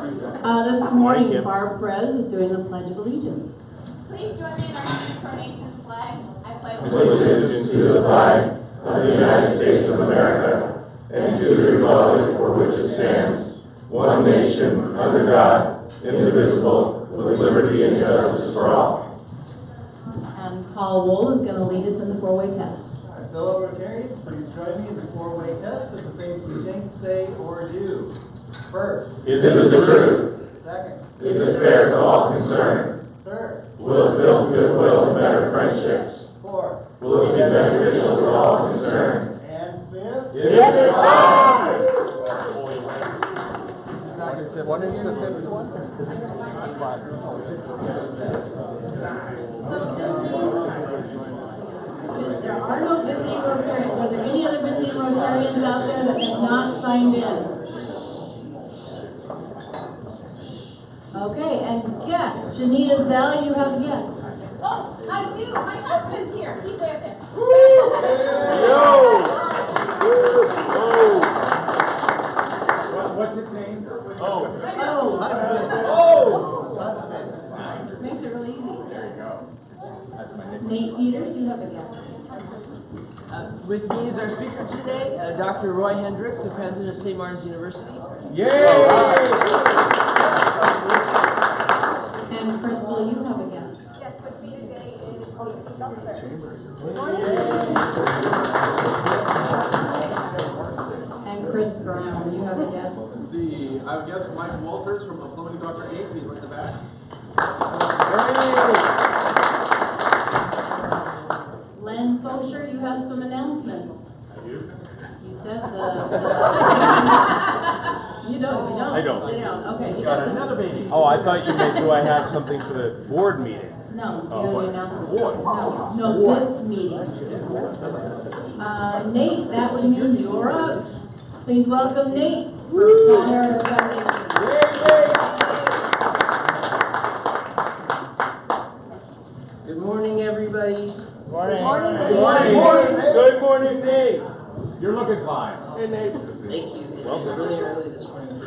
This morning, Barb Perez is doing the Pledge of Allegiance. Please join me in our singing to our nation's flag. I pledge allegiance to the flag of the United States of America and to the republic for which it stands, one nation, under God, indivisible, with liberty and justice for all. And Paul Wool is going to lead us in the four-way test. All right, fellow Rotarians, please join me in the four-way test of the things we think, say, or do. First, Is it the truth? second, Is it fair to all concerned? third, Will it build goodwill and better friendships? fourth, Will it be beneficial to all concerned? and fifth. Is it fine? This is not your 1 inch to 51? Is it? There are no visiting Rotarians. Are there any other visiting Rotarians out there that have not signed in? Okay, and guest, Janita Zell, you have a guest. Oh, I do. My husband's here. He's way up there. What's his name? This makes it really easy. There you go. That's my nickname. Nate Peters, you have a guest. With me is our speaker today, Dr. Heynderickx, the president of St. Martin's University. Yay! And Crystal, you have a guest. Yes, with me today is And Chris Brown, you have a guest. Let's see, I have a guest, Mike Walters from Plumbing Dr. Inc. He's right in the back. Len Fosher, you have some announcements. I do. You said you don't. I don't. Sit down. Okay. You Got got another baby. Oh, I thought you meant, do I have something for the board meeting? No, do you Oh, have what? any announcements? What? No, this meeting. Nate, that would mean you're up. Please welcome Nate for Paul Harris Foundation. Good morning, everybody. Morning. Good morning, Nate. You're looking fine. Hey, Nate. Thank you. It is really early this morning.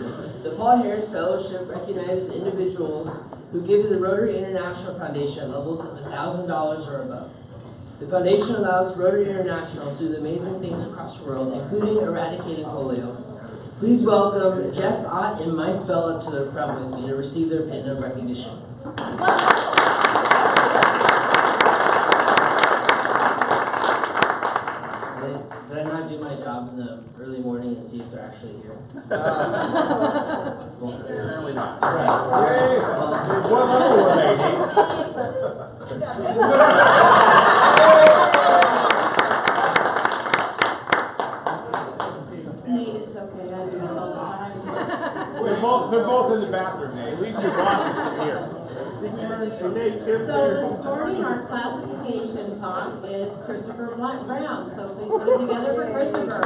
The Paul Harris Fellowship recognizes individuals who give to the Rotary International Foundation at levels of $1,000 or above. The foundation allows Rotary International to do amazing things across the world, including eradicating polio. Please welcome Jeff Ott and Mike Bell up to the front with me to receive their pin of recognition. Did I not do my job in the early morning and see if they're actually here? Apparently not. Right. What level were they, Nate, it's okay. I do this all the time. They're both in the bathroom, Nate. At least your boss isn't here. So this morning, our classification talk is Christopher Brown. So please put it together for Christopher.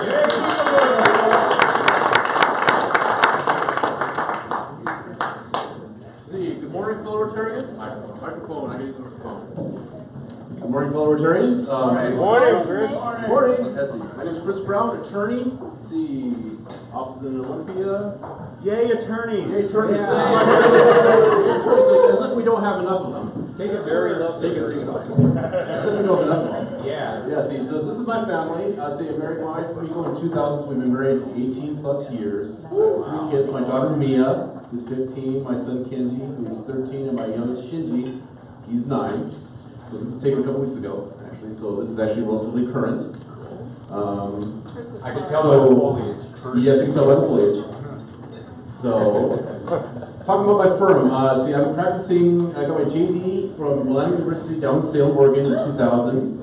See, good morning, fellow Rotarians. Microphone, I need some microphone. Good morning, fellow Rotarians. Good morning, Chris. Good morning. Let's see, my name is Chris Brown, attorney. Let's see, office in Olympia. Yay, attorneys. Hey, attorneys. Yeah. As if we don't have enough of them. Take it very lovely. Take it. As if we don't have enough of them. Yeah. Yeah, see, so this is my family. I'd say I married my wife Rico in 2000, so we've been married 18 plus years. I have 3 kids, my daughter Mia, who's 15, my son Kenji, who's 13, and my youngest Shinji, he's 9. So this is taken a couple weeks ago, actually, so this is actually relatively current. I can tell by the foliage. Yes, you can tell by the foliage. So, talking about my firm, see, I've been practicing, I got my JD from Willamette University down in Salem, Oregon in 2000.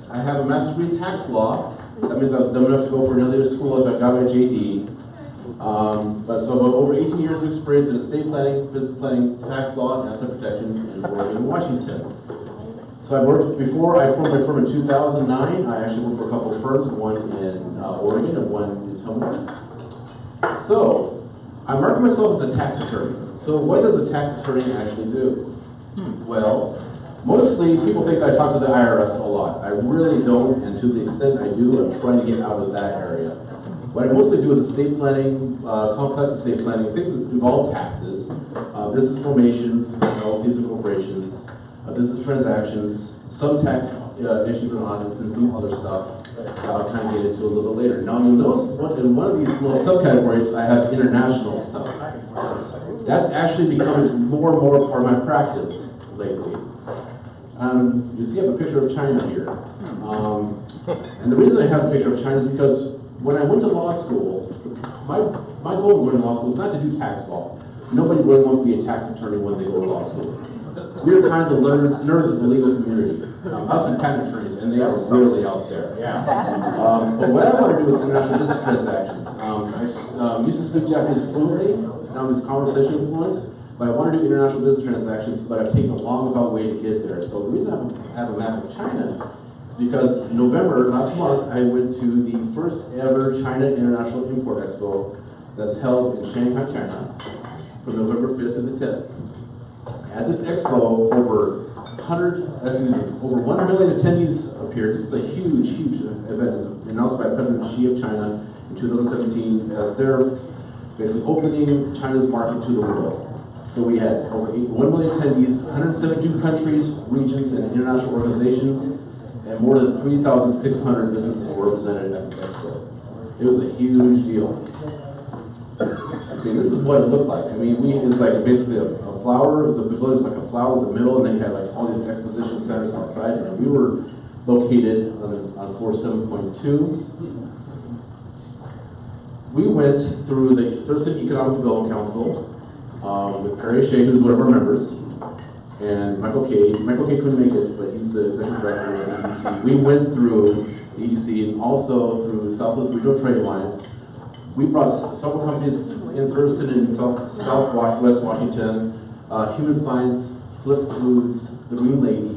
I have a master's degree in tax law. That means I was dumb enough to go for another year of school if I got my JD. But so about over 18 years of experience in estate planning, business planning, tax law, and asset protection in Oregon and Washington. So I worked, before I formed my firm in 2009, I actually worked for a couple of firms, one in Oregon and one in Tumwater. So, I mark myself as a tax attorney. So what does a tax attorney actually do? Well, mostly people think I talk to the IRS a lot. I really don't, and to the extent I do, I'm trying to get out of that area. What I mostly do is estate planning, complex estate planning, things that involve taxes, business formations, LLCs and corporations, business transactions, some tax issues and audits, and some other stuff I'll kind of get into a little bit later. Now you'll notice in one of these little subcategories I have international stuff. That's actually becoming more and more part of my practice lately. You see I have a picture of China here. And the reason I have a picture of China is because when I went to law school, my goal in going to law school is not to do tax law. Nobody really wants to be a tax attorney when they go to law school. We're kind of the nerds of the legal community. Us and patent attorneys, and they are really out there. Yeah. But what I want to do is international business transactions. I used to speak Japanese fluently, now I'm conversation fluent, but I want to do international business transactions, but I've taken a long about way to get there. So the reason I have a map of China is because in November, last month, I went to the first ever China International Import Expo that's held in Shanghai, China, from November 5th to the 10th. At this expo, over 1 million attendees appeared. This is a huge, huge event. It's announced by President Xi of China in 2017 as their basically opening China's market to the world. So we had over 1 million attendees, 172 countries, regions, and international organizations, and more than 3,600 businesses were represented at the expo. It was a huge deal. Okay, this is what it looked like. I mean, it was like basically a flower. The pavilion was like a flower in the middle, and then you had like all these exposition centers outside. And we were located on floor 7.2. We went through the Thurston Economic Development Council with Perry Shea, who's one of our members, and Michael Kay. Michael Kay couldn't make it, but he's the executive director of the EDC. We went through the EDC and also through Southwest Regional Trade Alliance. We brought several companies in Thurston and Southwest Washington, Human Science, Flip Foods, The Green Lady,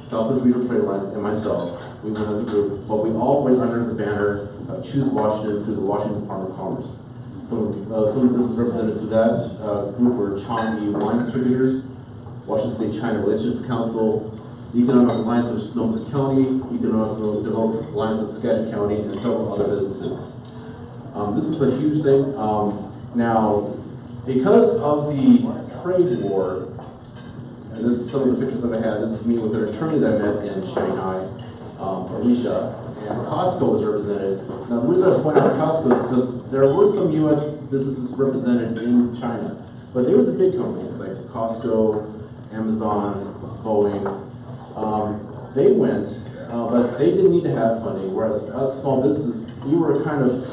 Southwest Regional Trade Alliance, and myself. We went as a group, but we all went under the banner of Choose Washington through the Washington Department of Commerce. Some of the business representatives of that group were Changyi Wine Distributors, Washington State China Relations Council, the Economic Alliance of Snohomish County, Economic Development Alliance of Skagit County, and several other businesses. This is a huge thing. Now, because of the trade war, and this is some of the pictures that I had, this is me with an attorney that I met in Shanghai, Alicia, and Costco was represented. Now, the reason I point out Costco is because there were some U.S. businesses represented in China, but they were the big companies like Costco, Amazon, Boeing. They went, but they didn't need to have funding, whereas us small businesses, we were kind of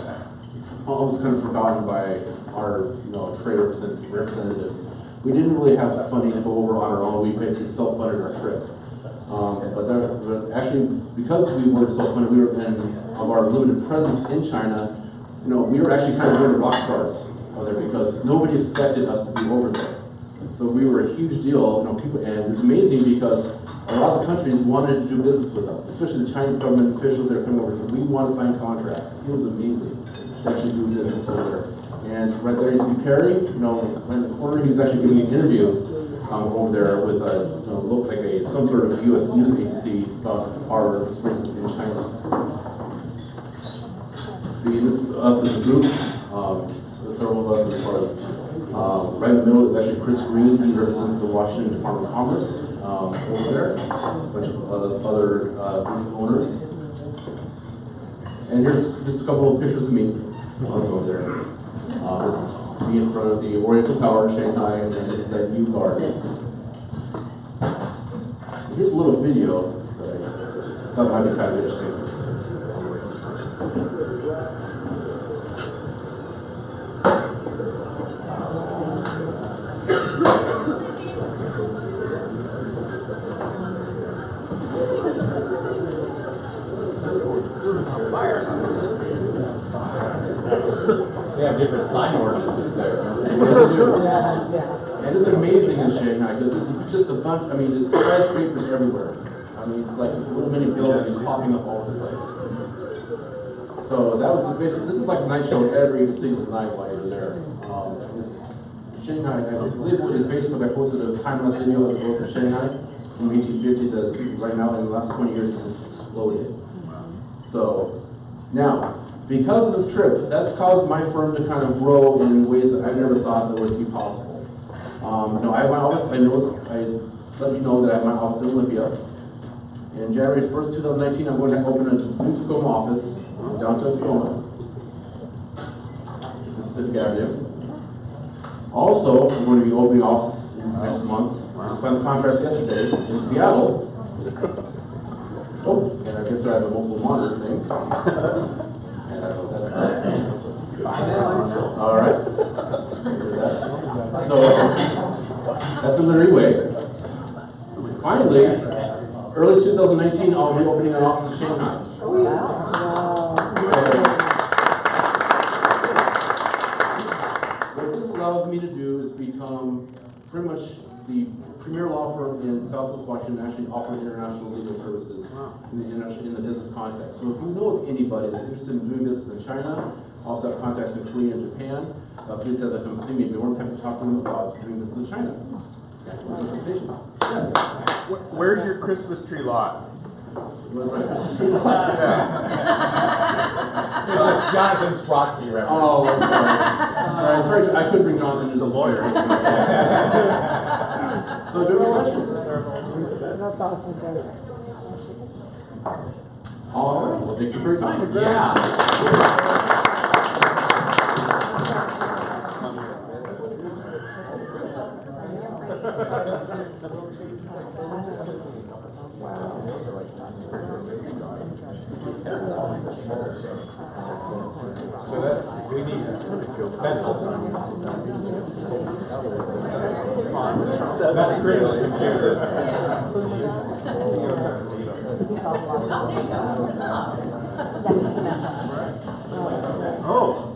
almost kind of forgotten by our trade representatives. We didn't really have funding to go over on our own. We basically self-funded our trip. But actually, because we were self-funded, we were of our limited presence in China, we were actually kind of one of the rock stars over there because nobody expected us to be over there. So we were a huge deal, people, and it's amazing because a lot of the countries wanted to do business with us, especially the Chinese government officials that are coming over here. We want to sign contracts. It was amazing to actually do business over there. And right there you see Perry, right in the corner, he was actually giving an interview over there with looked like some sort of U.S. news agency about our experiences in China. See, this is us as a group, several of us as far as, right in the middle is actually Chris Green, he represents the Washington Department of Commerce over there, a bunch of other business owners. And here's just a couple of pictures of me. I was over there. It's me in front of the Oriental Tower, Shanghai, and this is that new guard. Here's a little video that I thought might be kind of interesting. They have different sign ordinances there. And it's amazing in Shanghai because this is just a bunch, there's skyscrapers everywhere. It's like this little mini building is popping up all over the place. So that was basically, this is like a night show every single night while you're there. Shanghai, I believe on Facebook I posted a time-lapse video of the growth of Shanghai from 1850 to right now in the last 20 years it just exploded. So now, Because of this trip, that's caused my firm to kind of grow in ways that I never thought that would be possible. No, I have my office, I let you know that I have my office in Olympia. And January 1st, 2019, I'm going to open a new Tacoma office in downtown Tacoma. It's in Pacific Avenue. Also, I'm going to be opening an office next month. I signed contracts yesterday in Seattle. Oh, and I guess I have a mobile monitor thing. And I hope that's all right. So that's a Literary Way. Finally, early 2019, I'll be opening an office in Shanghai. What this allows me to do is become pretty much the premier law firm in Southwest Washington, actually offer international legal services in the business context. So if you know of anybody that's interested in doing business in China, also have contacts in Korea and Japan, please have them come see me. I'd be more than happy to talk to them about doing business in China. Yes. Where's your Christmas tree lot? Where's my Christmas tree lot? It's Jonathan Sprosky reference. Oh, I'm sorry. Sorry, I couldn't bring Jonathan as a lawyer. So, do you have any questions? That's awesome, guys. All right. Well, thank you for your time. Yeah. So that's, we need, that's Chris's computer. Oh.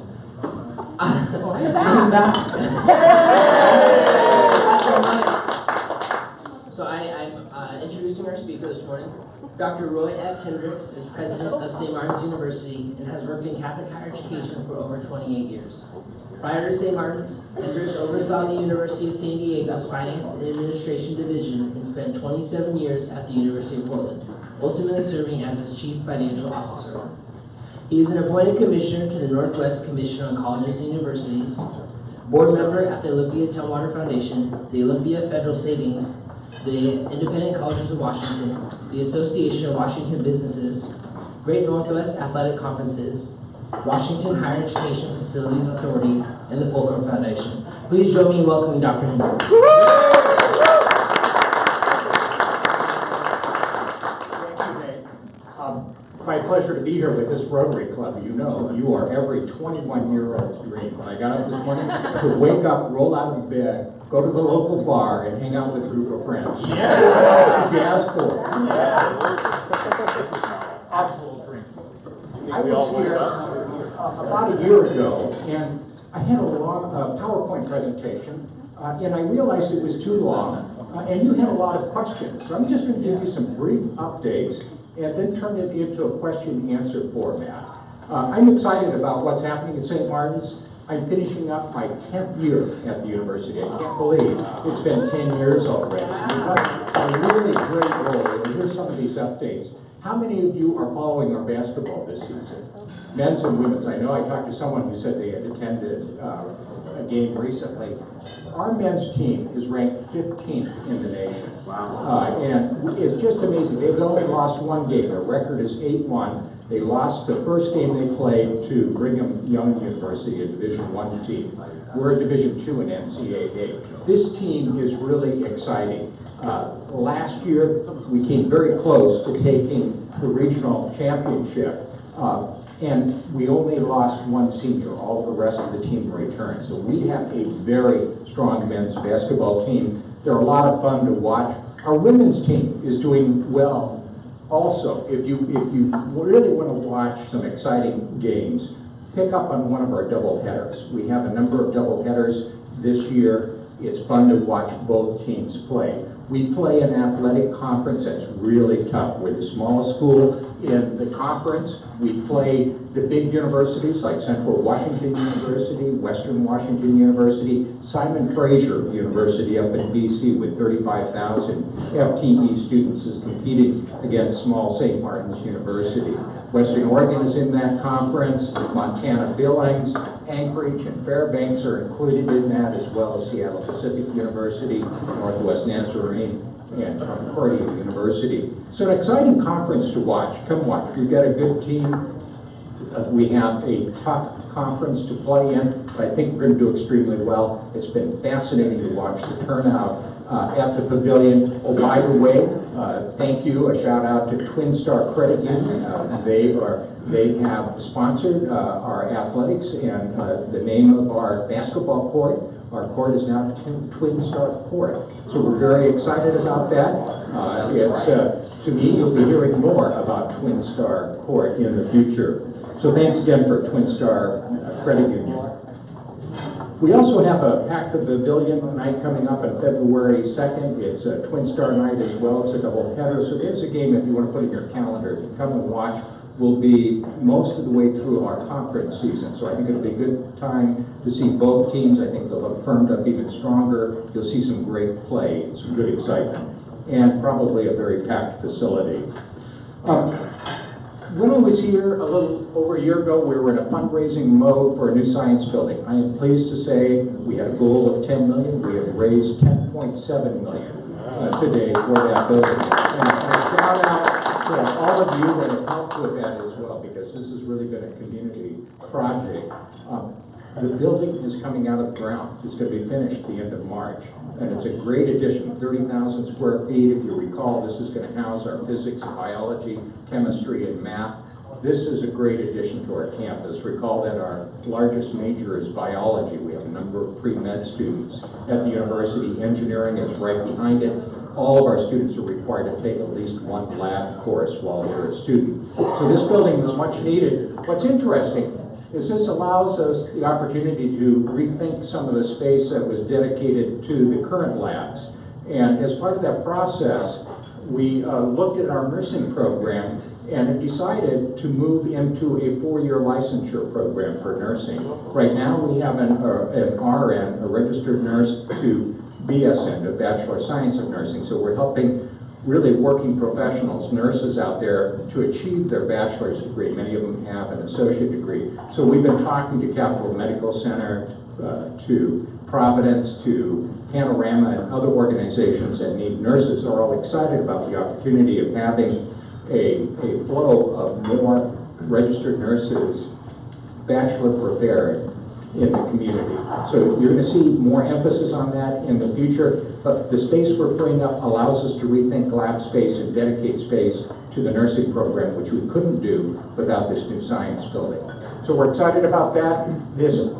So I'm introducing our speaker this morning. Dr. Roy F. Heynderickx is president of St. Martin's University and has worked in Catholic higher education for over 28 years. Prior to St. Martin's, Heynderickx oversaw the University of San Diego's Finance and Administration Division and spent 27 years at the University of Portland, ultimately serving as its chief financial officer. He is an appointed commissioner to the Northwest Commission on Colleges and Universities, board member at the Olympia Tumwater Foundation, the Olympia Federal Savings, the Independent Colleges of Washington, the Association of Washington Businesses, Great Northwest Athletic Conferences, Washington Higher Education Facilities Authority, and the Fulcrum Foundation. Please join me in welcoming Dr. Heynderickx. It's my pleasure to be here with this Rotary Club. You know, you are every 21-year-old's dream. When I got up this morning, to wake up, roll out of bed, go to the local bar, and hang out with a group of friends. Yeah. What you ask for? Yeah. Actual dream. I was here about a year ago, and I had a long PowerPoint presentation, and I realized it was too long, and you had a lot of questions. So I'm just going to give you some brief updates and then turn it into a question-answer format. I'm excited about what's happening at St. Martin's. I'm finishing up my 10th year at the university. I can't believe it's been 10 years already. We've got a really great role, and here's some of these updates. How many of you are following our basketball this season? Men's and women's. I know I talked to someone who said they had attended a game recently. Our men's team is ranked 15th in the nation. Wow. And it's just amazing. They've only lost one game. Their record is 8-1. They lost the first game they played to Brigham Young University, a Division I team. We're a Division II in NCAA. This team is really exciting. Last year, we came very close to taking the regional championship. And we only lost one senior. All the rest of the team returned. So we have a very strong men's basketball team. They're a lot of fun to watch. Our women's team is doing well also. If you really want to watch some exciting games, pick up on one of our double headers. We have a number of double headers this year. It's fun to watch both teams play. We play an athletic conference that's really tough. We're the smallest school in the conference. We play the big universities like Central Washington University, Western Washington University, Simon Fraser University up in BC with 35,000 FTE students is competing against small St. Martin's University. Western Oregon is in that conference. Montana Billings, Anchorage, and Fairbanks are included in that, as well as Seattle Pacific University, Northwest Nazarene, and Concordia University. So an exciting conference to watch. Come watch. We've got a good team. We have a tough conference to play in, but I think we're going to do extremely well. It's been fascinating to watch the turnout at the pavilion. Oh, by the way, thank you. A shout out to Twin Star Credit Union. They have sponsored our athletics, and the name of our basketball court. Our court is now Twin Star Court. So we're very excited about that. To me, you'll be hearing more about Twin Star Court in the future. So thanks again for Twin Star Credit Union. We also have a Pack the Pavilion night coming up on February 2nd. It's a Twin Star night as well. It's a double header. So there's a game if you want to put in your calendar. If you come and watch, we'll be most of the way through our conference season. So I think it'll be a good time to see both teams. I think they'll have firmed up even stronger. You'll see some great play, some good excitement, and probably a very packed facility. When I was here a little over a year ago, we were in a fundraising mode for a new science building. I am pleased to say we had a goal of 10 million. We have raised 10.7 million today for that building. And a shout out to all of you that have helped with that as well, because this has really been a community project. The building is coming out of the ground. It's going to be finished at the end of March. And it's a great addition, 30,000 square feet. If you recall, this is going to house our physics, biology, chemistry, and math. This is a great addition to our campus. Recall that our largest major is biology. We have a number of pre-med students at the university. Engineering is right behind it. All of our students are required to take at least one lab course while they're a student. So this building is much needed. What's interesting is this allows us the opportunity to rethink some of the space that was dedicated to the current labs. And as part of that process, we looked at our nursing program and have decided to move into a 4-year licensure program for nursing. Right now we have an RN, a registered nurse, to BSN, a Bachelor of Science of Nursing. So we're helping really working professionals, nurses out there, to achieve their bachelor's degree. Many of them have an associate degree. So we've been talking to Capital Medical Center, to Providence, to Panorama, and other organizations that need nurses. Are all excited about the opportunity of having a flow of more registered nurses, bachelor prepared, in the community. So you're going to see more emphasis on that in the future, but the space we're freeing up allows us to rethink lab space and dedicate space to the nursing program, which we couldn't do without this new science building. So we're excited about that.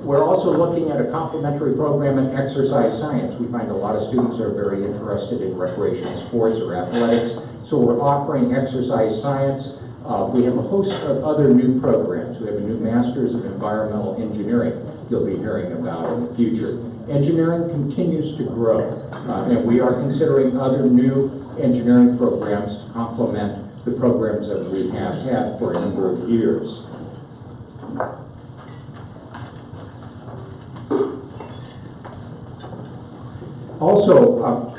We're also looking at a complementary program in exercise science. We find a lot of students are very interested in recreational sports or athletics, so we're offering exercise science. We have a host of other new programs. We have a new Master's of Environmental Engineering you'll be hearing about in the future. Engineering continues to grow, and we are considering other new engineering programs to complement the programs that we have had for a number of years. Also,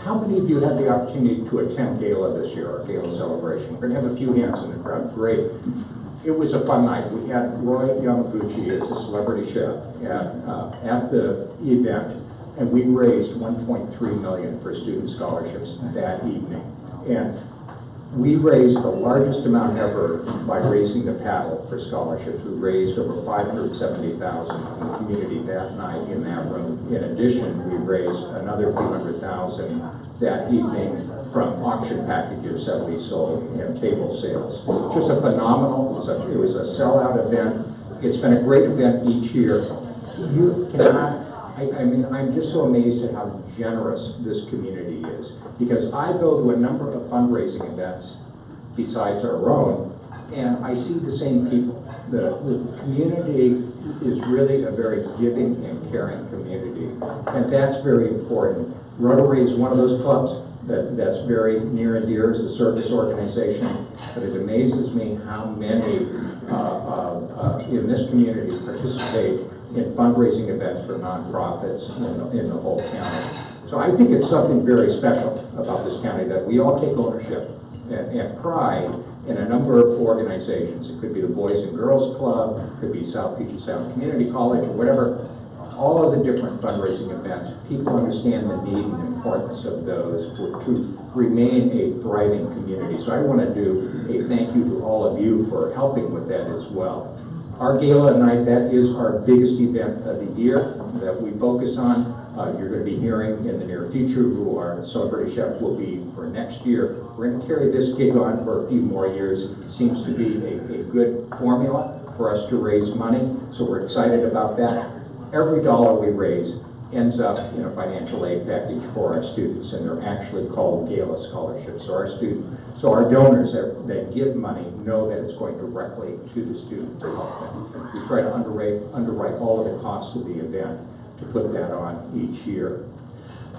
how many of you had the opportunity to attend Gala this year, our Gala celebration? We're going to have a few hands in the crowd. Great. It was a fun night. We had Roy Yamaguchi as a celebrity chef at the event, and we raised $1.3 million for student scholarships that evening. And we raised the largest amount ever by raising the paddle for scholarships. We raised over $570,000 from the community that night in that room. In addition, we raised another few $100,000 that evening from auction packages that we sold and table sales. Just a phenomenal, it was a sellout event. It's been a great event each year. You cannot, I'm just so amazed at how generous this community is, because I go to a number of fundraising events besides our own, and I see the same people. The community is really a very giving and caring community, and that's very important. Rotary is one of those clubs that's very near and dear as a service organization, but it amazes me how many in this community participate in fundraising events for nonprofits in the whole county. So I think it's something very special about this county that we all take ownership and pride in a number of organizations. It could be the Boys and Girls Club, it could be South Puget Sound Community College, or whatever. All of the different fundraising events, people understand the need and importance of those to remain a thriving community. So I want to do a thank you to all of you for helping with that as well. Our gala night, that is our biggest event of the year that we focus on. You're going to be hearing in the near future who our celebrity chef will be for next year. We're going to carry this gig on for a few more years. It seems to be a good formula for us to raise money, so we're excited about that. Every dollar we raise ends up in a financial aid package for our students, and they're actually called gala scholarships. So our donors that give money know that it's going directly to the student to help them. We try to underwrite all of the costs of the event to put that on each year.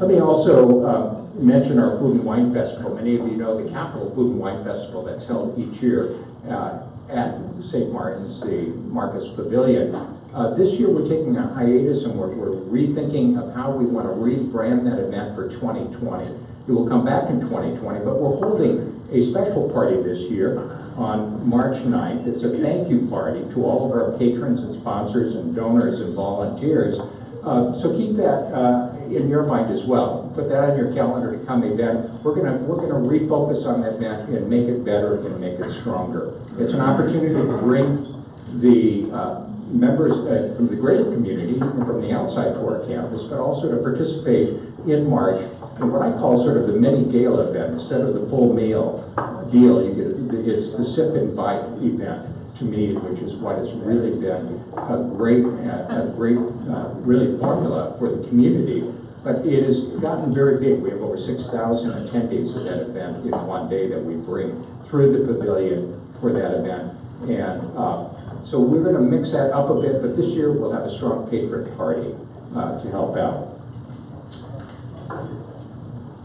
Let me also mention our Food and Wine Festival. Many of you know the Capital Food and Wine Festival that's held each year at St. Martin's, the Marcus Pavilion. This year we're taking a hiatus and we're rethinking of how we want to rebrand that event for 2020. It will come back in 2020, but we're holding a special party this year on March 9th. It's a thank you party to all of our patrons and sponsors and donors and volunteers. So keep that in your mind as well. Put that on your calendar to come event. We're gonna refocus on that event and make it better and make it stronger. It's an opportunity to bring the members from the greater community, even from the outside to our campus, but also to participate in March in what I call sort of the mini gala event. Instead of the full meal deal, it's the sip and bite event to me, which is what has really been a great really formula for the community. But it has gotten very big. We have over 6,000 attendees at that event in one day that we bring through the pavilion for that event. And so we're going to mix that up a bit, but this year we'll have a strong patron party to help out.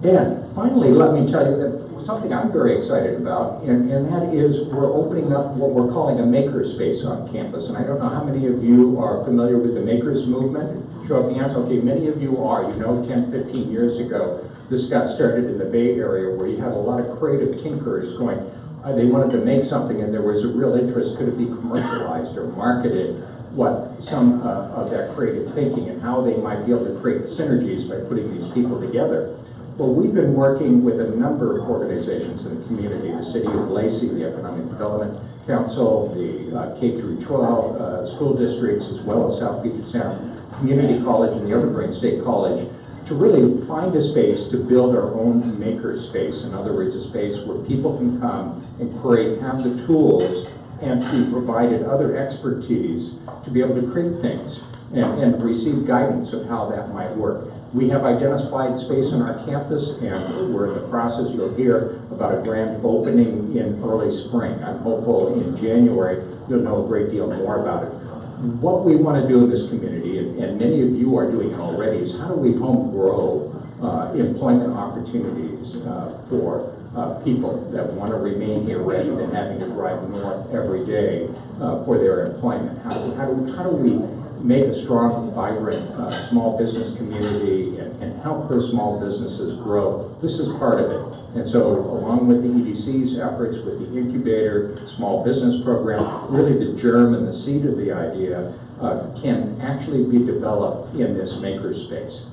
And finally, let me tell you that something I'm very excited about, and that is we're opening up what we're calling a makerspace on campus. And I don't know how many of you are familiar with the makers movement. Show up the hands. Okay, many of you are. You know, 10, 15 years ago, this got started in the Bay Area where you had a lot of creative tinkers going. They wanted to make something and there was a real interest. Could it be commercialized or marketed? What some of that creative thinking and how they might be able to create synergies by putting these people together. Well, we've been working with a number of organizations in the community, the City of Lacey, the Economic Development Council, the K through 12 school districts, as well as South Puget Sound Community College and the Evergreen State College, to really find a space to build our own maker space. In other words, a space where people can come and create, have the tools, and to be provided other expertise to be able to create things and receive guidance of how that might work. We have identified space on our campus, and we're in the process. You'll hear about a grand opening in early spring. I'm hopeful in January you'll know a great deal more about it. What we want to do in this community, and many of you are doing it already, is how do we home grow employment opportunities for people that want to remain here rather than having to drive north every day for their employment. How do we make a strong, vibrant small business community and help those small businesses grow? This is part of it. And so along with the EDC's efforts, with the incubator small business program, really the germ and the seed of the idea can actually be developed in this makerspace.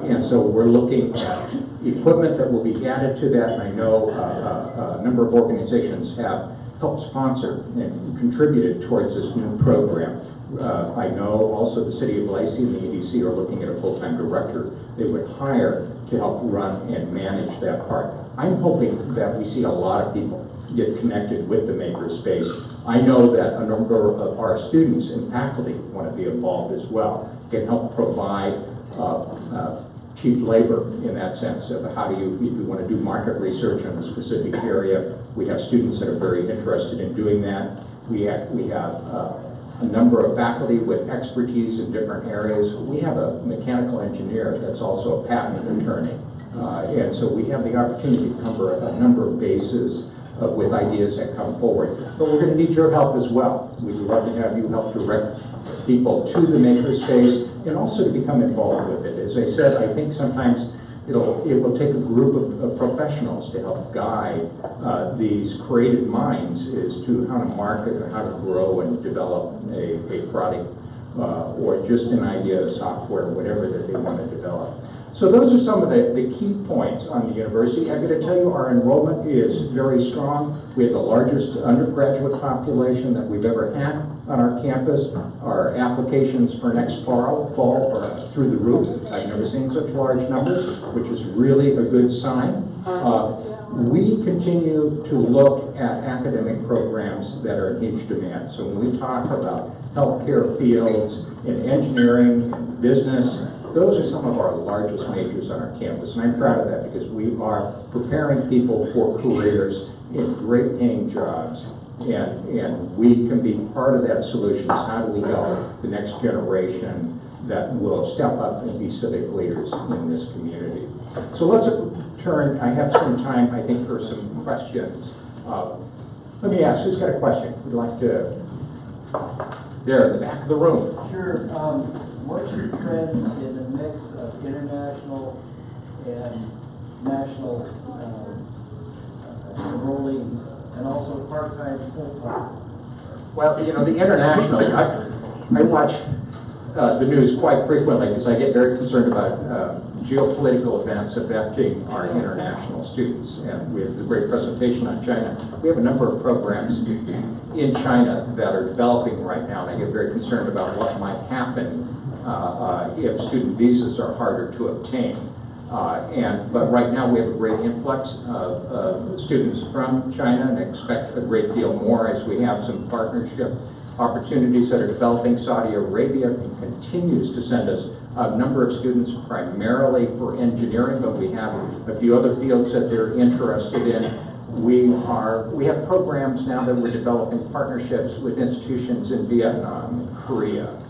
And so we're looking at equipment that will be added to that, and I know a number of organizations have helped sponsor and contributed towards this new program. I know also the City of Lacey and the EDC are looking at a full-time director they would hire to help run and manage that part. I'm hoping that we see a lot of people get connected with the makerspace. I know that a number of our students and faculty want to be involved as well, can help provide cheap labor in that sense of how do you, if you want to do market research on a specific area, we have students that are very interested in doing that. We have a number of faculty with expertise in different areas. We have a mechanical engineer that's also a patent attorney. And so we have the opportunity to cover a number of bases with ideas that come forward. But we're going to need your help as well. We'd love to have you help direct people to the makerspace and also to become involved with it. As I said, I think sometimes it will take a group of professionals to help guide these creative minds as to how to market or how to grow and develop a product or just an idea of software, whatever that they want to develop. So those are some of the key points on the university. I'm going to tell you our enrollment is very strong. We have the largest undergraduate population that we've ever had on our campus. Our applications for next fall are through the roof. I've never seen such large numbers, which is really a good sign. We continue to look at academic programs that are in huge demand. So when we talk about healthcare fields, in engineering, in business, those are some of our largest majors on our campus, and I'm proud of that because we are preparing people for careers in great paying jobs, and we can be part of that solution. How do we help the next generation that will step up and be civic leaders in this community? So let's turn, I have some time, I think, for some questions. Let me ask, who's got a question? Would like to, there in the back of the room. Sure. What's your trend in the mix of international and national enrollees, and also part-time, full-time? Well, you know, the international, I watch the news quite frequently because I get very concerned about geopolitical events affecting our international students. And we have the great presentation on China. We have a number of programs in China that are developing right now, and I get very concerned about what might happen if student visas are harder to obtain. But right now we have a great influx of students from China, and expect a great deal more as we have some partnership opportunities that are developing. Saudi Arabia continues to send us a number of students primarily for engineering, but we have a few other fields that they're interested in. We have programs now that we're developing partnerships with institutions in Vietnam and Korea.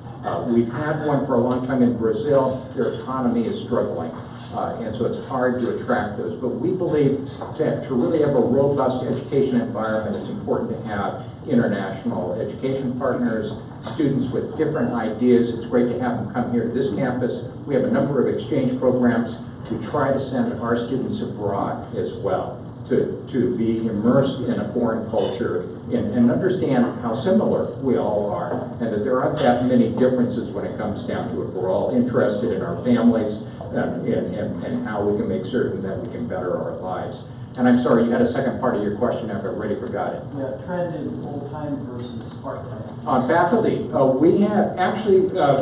We've had one for a long time in Brazil. Their economy is struggling, and so it's hard to attract those. But we believe to really have a robust education environment, it's important to have international education partners, students with different ideas. It's great to have them come here to this campus. We have a number of exchange programs. We try to send our students abroad as well to be immersed in a foreign culture and understand how similar we all are, and that there aren't that many differences when it comes down to it. We're all interested in our families and how we can make certain that we can better our lives. And I'm sorry, you had a second part of your question, I've already forgot it. Yeah, trend in full-time versus part-time. On faculty, we have actually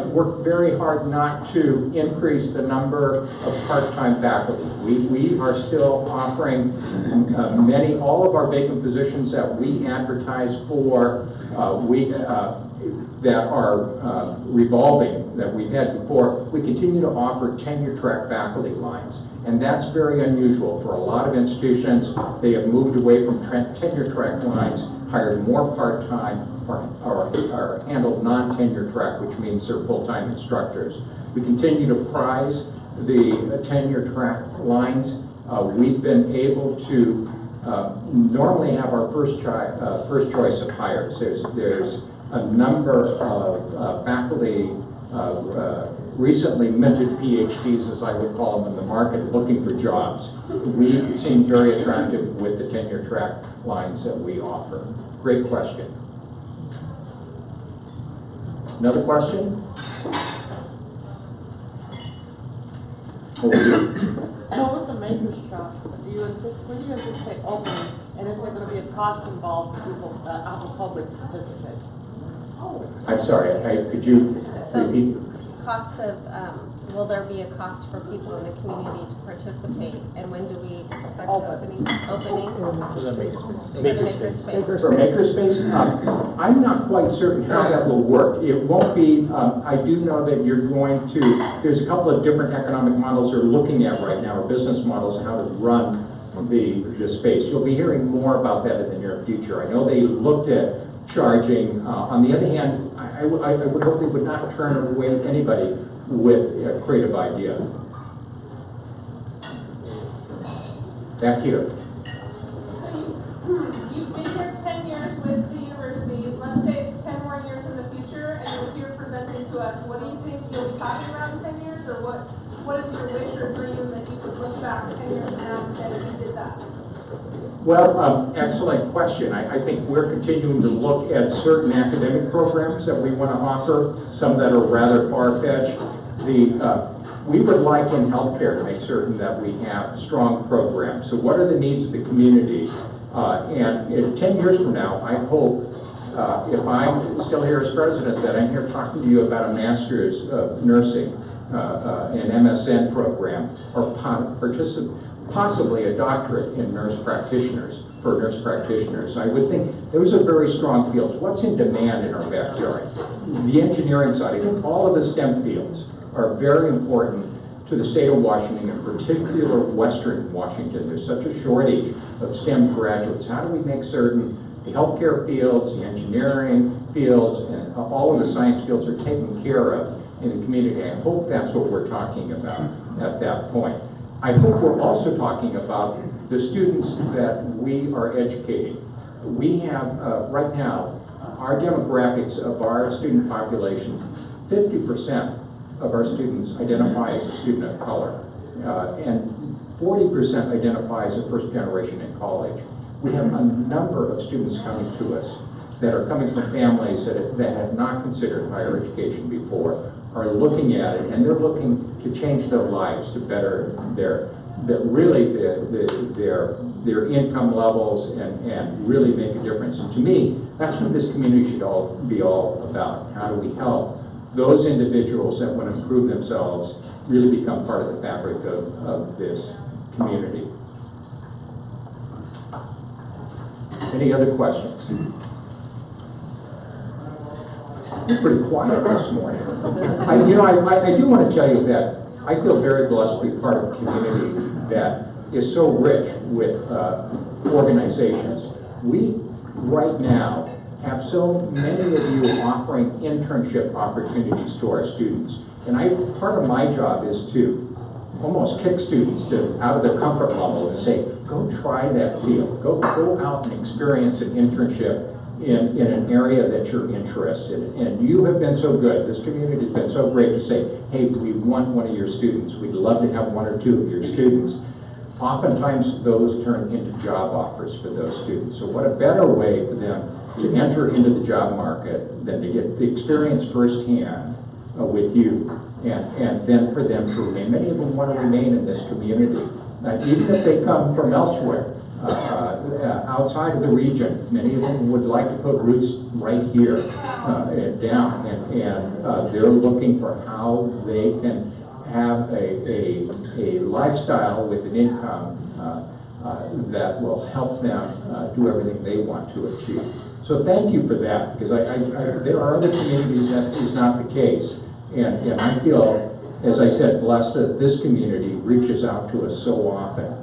worked very hard not to increase the number of part-time faculty. We are still offering all of our vacant positions that we advertise for, that are revolving, that we've had before. We continue to offer tenure track faculty lines. And that's very unusual for a lot of institutions. They have moved away from tenure track lines, hired more part-time, or handled non-tenure track, which means they're full-time instructors. We continue to prize the tenure track lines. We've been able to normally have our first choice of hires. There's a number of faculty recently minted PhDs, as I would call them, in the market looking for jobs. We seem very attractive with the tenure track lines that we offer. Great question. Another question? Well, with the Maker's Shop, when do you anticipate opening, and is there going to be a cost involved for people out in the public to participate? I'm sorry, could you repeat? Cost of, will there be a cost for people in the community to participate? And when do we expect opening? For the Makerspace. For Makerspace, I'm not quite certain how that will work. It won't be, I do know that you're going to, there's a couple of different economic models they're looking at right now, or business models, how to run the space. You'll be hearing more about that in the near future. I know they looked at charging. On the other hand, I would hope they would not turn away anybody with a creative idea. Back here. You've been here 10 years with the university. Let's say it's 10 more years in the future and you're here presenting to us. What do you think you'll be talking about in 10 years? Or what is your wish or dream that you could look back 10 years from now and say, we did that? Well, excellent question. I think we're continuing to look at certain academic programs that we want to offer, some that are rather far-fetched. We would like in healthcare to make certain that we have strong programs. So what are the needs of the community? And in 10 years from now, I hope, if I'm still here as president, that I'm here talking to you about a master's of nursing, an MSN program, or possibly a doctorate in nurse practitioners, for nurse practitioners. I would think those are very strong fields. What's in demand in our backyard? The engineering side, I think all of the STEM fields are very important to the state of Washington, in particular Western Washington. There's such a shortage of STEM graduates. How do we make certain the healthcare fields, the engineering fields, and all of the science fields are taken care of in the community? I hope that's what we're talking about at that point. I hope we're also talking about the students that we are educating. We have, right now, our demographics of our student population, 50% of our students identify as a student of color, and 40% identify as a first generation in college. We have a number of students coming to us that are coming from families that have not considered higher education before, are looking at it, and they're looking to change their lives to better their income levels and really make a difference. And to me, that's what this community should all be all about. How do we help those individuals that want to improve themselves really become part of the fabric of this community? Any other questions? You're pretty quiet this morning. I do want to tell you that I feel very blessed to be part of a community that is so rich with organizations. We, right now, have so many of you offering internship opportunities to our students. And part of my job is to almost kick students out of their comfort level and say, go try that field. Go out and experience an internship in an area that you're interested in. And you have been so good. This community has been so great to say, hey, we want one of your students. We'd love to have one or two of your students. Oftentimes those turn into job offers for those students. So what a better way for them to enter into the job market than to get the experience firsthand with you, and then for them to remain. Many of them want to remain in this community. Even if they come from elsewhere, outside of the region, many of them would like to put roots right here down, and they're looking for how they can have a lifestyle with an income that will help them do everything they want to achieve. So thank you for that, because there are other communities that is not the case. And I feel, as I said, blessed that this community reaches out to us so often.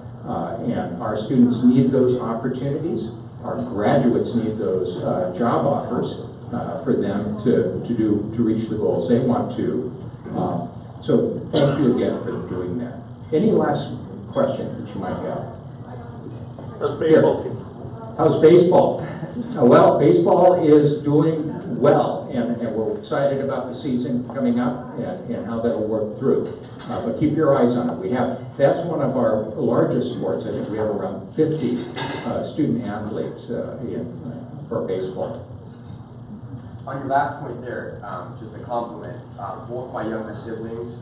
And our students need those opportunities. Our graduates need those job offers for them to reach the goals they want to. So thank you again for doing that. Any last question that you might have? How's baseball team? How's baseball? Well, baseball is doing well, and we're excited about the season coming up and how that'll work through. But keep your eyes on it. That's one of our largest sports. I think we have around 50 student athletes for baseball. On your last point there, just a compliment. Both my younger siblings,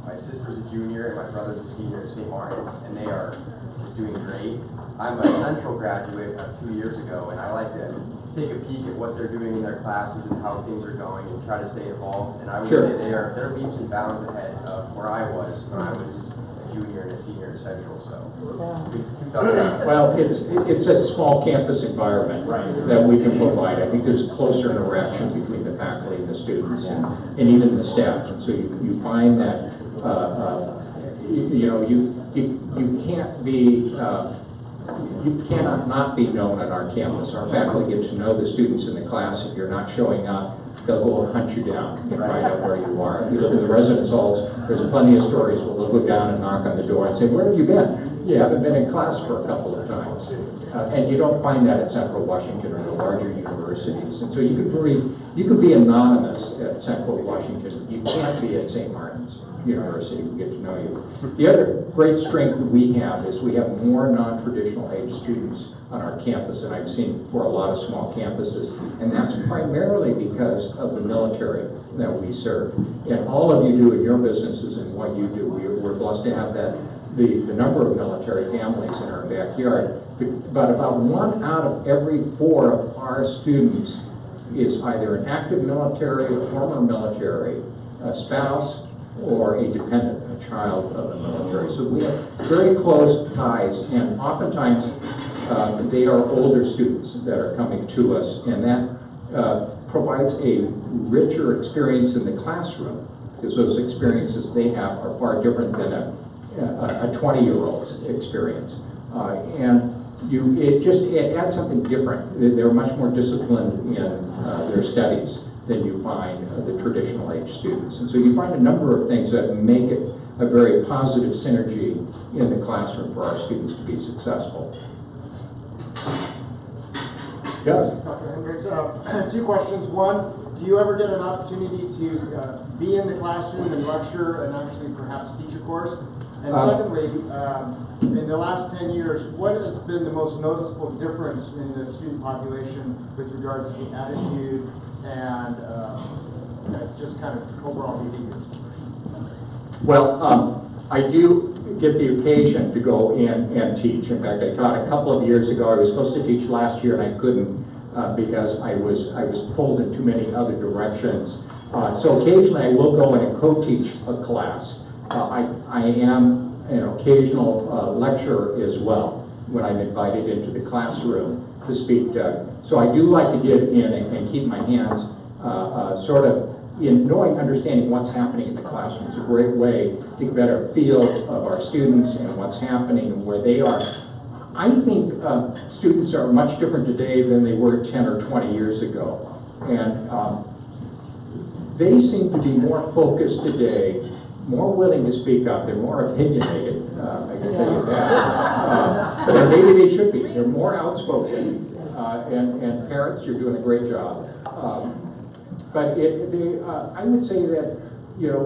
my sister's a junior and my brother's a senior at St. Martin's, and they are just doing great. I'm a Central graduate 2 years ago, and I like to take a peek at what they're doing in their classes and how things are going and try to stay involved. And I would say they're leaps and bounds ahead of where I was when I was a junior and a senior at Central. So well, it's a small campus environment that we can provide. I think there's closer interaction between the faculty and the students and even the staff. And so you find that you can't be you cannot not be known on our campus. Our faculty get to know the students in the class. If you're not showing up, they'll go and hunt you down and find out where you are. If you look in the residence halls, there's plenty of stories where they'll go down and knock on the door and say, where have you been? You haven't been in class for a couple of times. And you don't find that at Central Washington or the larger universities. And so you could be anonymous at Central Washington. You can't be at St. Martin's University. We get to know you. The other great strength that we have is we have more non-traditional age students on our campus than I've seen for a lot of small campuses. And that's primarily because of the military that we serve. And all of you do in your businesses and what you do. We're blessed to have that. The number of military families in our backyard, but about 1 out of every 4 of our students is either an active military, a former military, a spouse, or a dependent, a child of the military. So we have very close ties, and oftentimes they are older students that are coming to us, and that provides a richer experience in the classroom, because those experiences they have are far different than a 20-year-old's experience. And it adds something different. They're much more disciplined in their studies than you find the traditional age students. And so you find a number of things that make it a very positive synergy in the classroom for our students to be successful. Doug? Dr. Heynderickx, 2 questions. One, do you ever get an opportunity to be in the classroom and lecture and actually perhaps teach a course? And secondly, in the last 10 years, what has been the most noticeable difference in the student population with regards to attitude and just kind of overall behavior? Well, I do get the occasion to go in and teach. In fact, I taught a couple of years ago. I was supposed to teach last year and I couldn't because I was pulled in too many other directions. So occasionally I will go in and co-teach a class. I am an occasional lecturer as well when I'm invited into the classroom to speak. So I do like to get in and keep my hands sort of in understanding what's happening in the classroom. It's a great way to get a better feel of our students and what's happening and where they are. I think students are much different today than they were 10 or 20 years ago. And they seem to be more focused today, more willing to speak up. They're more opinionated, I can tell you that. And maybe they should be. They're more outspoken. And parents, you're doing a great job. But I would say that, you know,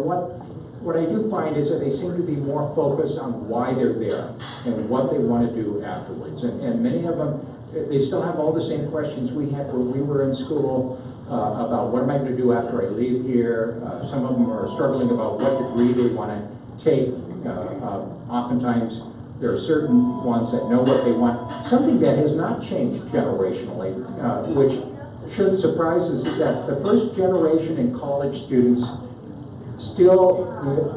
what I do find is that they seem to be more focused on why they're there and what they want to do afterwards. And many of them, they still have all the same questions we had when we were in school about what am I going to do after I leave here. Some of them are struggling about what degree they want to take. Oftentimes, there are certain ones that know what they want. Something that has not changed generationally, which shouldn't surprise us, is that the first generation in college students still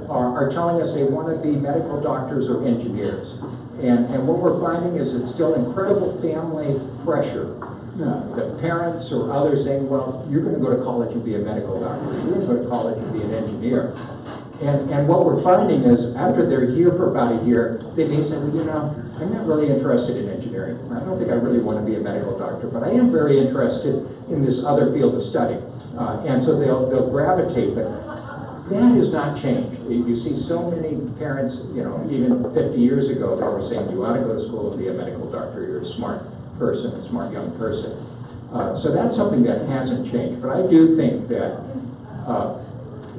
are telling us they want to be medical doctors or engineers. And what we're finding is it's still incredible family pressure. The parents or others saying, well, you're going to go to college and be a medical doctor. You're going to go to college and be an engineer. And what we're finding is after they're here for about a year, they may say, well, you know, I'm not really interested in engineering. I don't think I really want to be a medical doctor, but I am very interested in this other field of study. And so they'll gravitate, but that has not changed. You see so many parents, you know, even 50 years ago, they were saying you ought to go to school and be a medical doctor. You're a smart person, a smart young person. So that's something that hasn't changed. But I do think that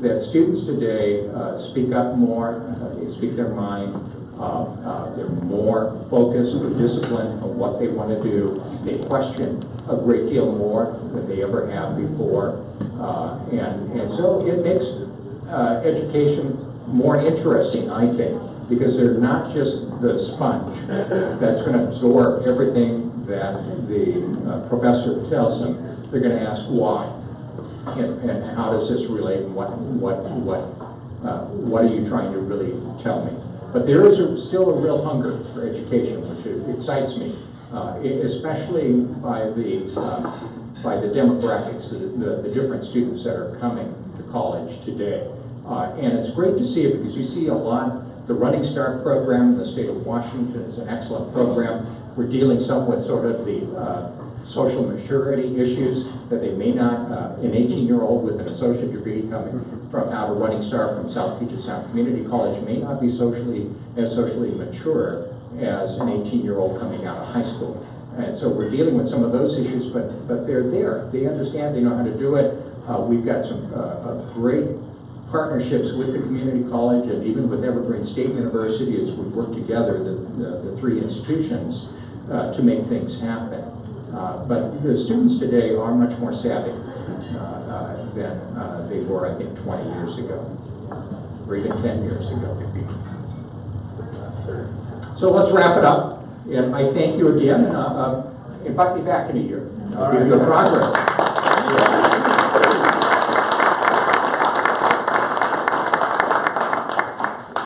that students today speak up more, they speak their mind, they're more focused or disciplined on what they want to do. They question a great deal more than they ever have before. And so it makes education more interesting, I think, because they're not just the sponge that's going to absorb everything that the professor tells them. They're going to ask why. And how does this relate? And what are you trying to really tell me? But there is still a real hunger for education, which excites me, especially by the demographics, the different students that are coming to college today. And it's great to see it because you see a lot The Running Start program in the state of Washington is an excellent program. We're dealing some with sort of the social maturity issues that they may not, an 18-year-old with an associate degree coming from out of Running Start from South Puget Sound Community College may not be socially mature as an 18-year-old coming out of high school. And so we're dealing with some of those issues, but they're there. They understand, they know how to do it. We've got some great partnerships with the community college and even with Evergreen State University as we work together, the three institutions, to make things happen. But the students today are much more savvy than they were, I think, 20 years ago, or even 10 years ago. So let's wrap it up. And I thank you again, and invite me back in a year. I'll give you a progress.